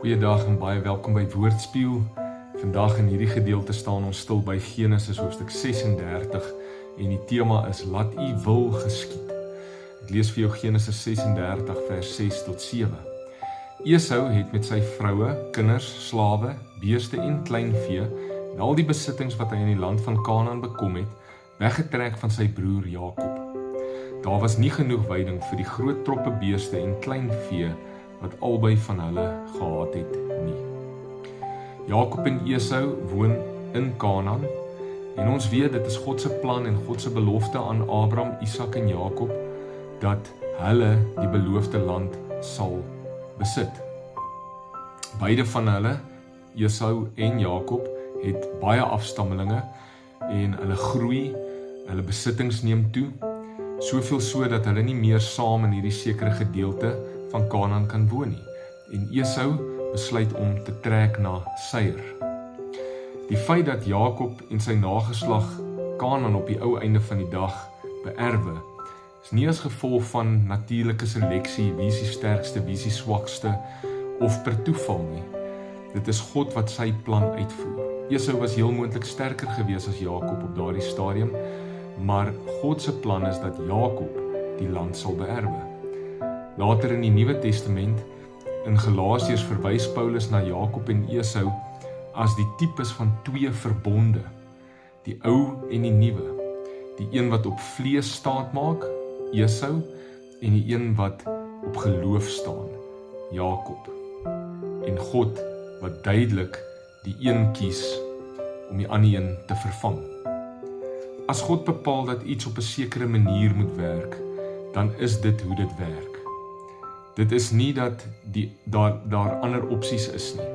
Goeiedag en baie welkom by Woordspieël. Vandag in hierdie gedeelte staan ons stil by Genesis hoofstuk 36 en die tema is Laat U wil geskied. Ek lees vir jou Genesis 36 vers 6 tot 7. Esau het met sy vroue, kinders, slawe, beeste en kleinvee en al die besittings wat hy in die land van Kanaan bekom het, weggetrek van sy broer Jakob. Daar was nie genoeg veiding vir die groot troppe beeste en kleinvee wat albei van hulle gehad het nie. Jakob en Esau woon in Kanaan en ons weet dit is God se plan en God se belofte aan Abraham, Isak en Jakob dat hulle die beloofde land sal besit. Beide van hulle, Esau en Jakob, het baie afstammelinge en hulle groei, hulle besittings neem toe, soveel so dat hulle nie meer saam in hierdie sekere gedeelte van Kanaan kan woon nie. En Esau besluit om te trek na Seir. Die feit dat Jakob en sy nageslag Kanaan op die ou einde van die dag beerwe, is nie as gevolg van natuurlike seleksie, wie is die sterkste, wie is die swakste, of per toeval nie. Dit is God wat sy plan uitvoer. Esau was heel moontlik sterker gewees as Jakob op daardie stadium, maar God se plan is dat Jakob die land sal beerwe. Later in die Nuwe Testament, in Galasiërs verwys Paulus na Jakob en Esau as die tipes van twee verbonde, die ou en die nuwe, die een wat op vlees staat maak, Esau, en die een wat op geloof staan, Jakob. En God wat duidelik die een kies om die ander een te vervang. As God bepaal dat iets op 'n sekere manier moet werk, dan is dit hoe dit werk. Dit is nie dat daar ander opsies is nie.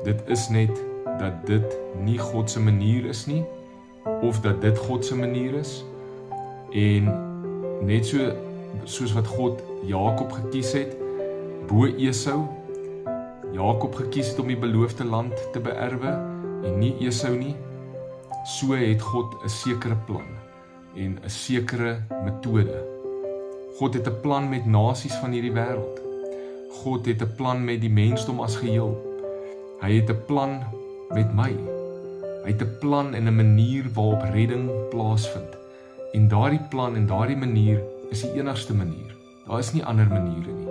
Dit is net dat dit nie God se manier is nie, of dat dit God se manier is, en net soos wat God Jakob gekies het, bo Esau, Jakob gekies het om die beloofde land te beerwe, en nie Esau nie, so het God 'n sekere plan, en 'n sekere metode. God het 'n plan met nasies van hierdie wêreld. God het 'n plan met die mensdom as geheel. Hy het 'n plan met my. Hy het 'n plan en 'n manier waarop redding plaasvind. En daardie plan en daardie manier is die enigste manier. Daar is nie ander maniere nie.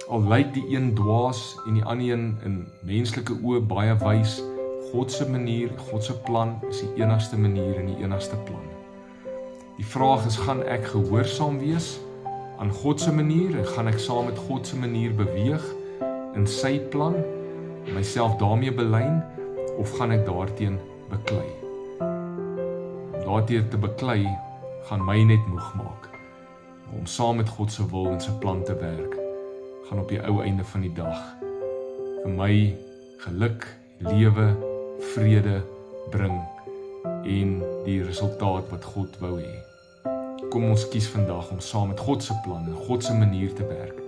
Al lyk die een dwaas en die ander een in menslike oë baie wys, God se manier, God se plan is die enigste manier en die enigste plan. Die vraag is, gaan ek gehoorsaam wees aan God se manier en gaan ek saam met God se manier beweeg in sy plan, myself daarmee belyn, of gaan ek daarteen beklei? Om daarteen te beklei, gaan my net moeg maak. Maar om saam met God se wil en sy plan te werk, gaan op die ou einde van die dag vir my geluk, lewe, vrede bring en die resultaat wat God wou hê. Kom ons kies vandag om saam met God se plan en God se manier te werk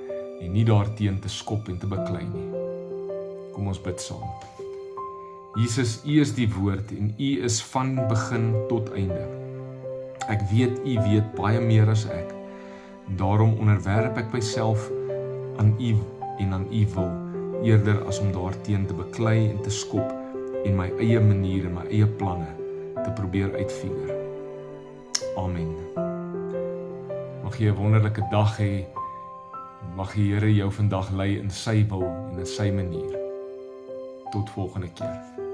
en nie daarteen te skop en te beklei nie. Kom ons bid saam. Jesus, U is die woord en U is van begin tot einde. Ek weet U weet baie meer as ek. Daarom onderwerp ek myself aan U en aan U wil, eerder as om daarteen te beklei en te skop en my eie manier en my eie planne te probeer uitfigure. Amen. Mag jy 'n wonderlike dag hê. Mag die Here jou vandag lei in sy wil en in sy manier. Tot volgende keer.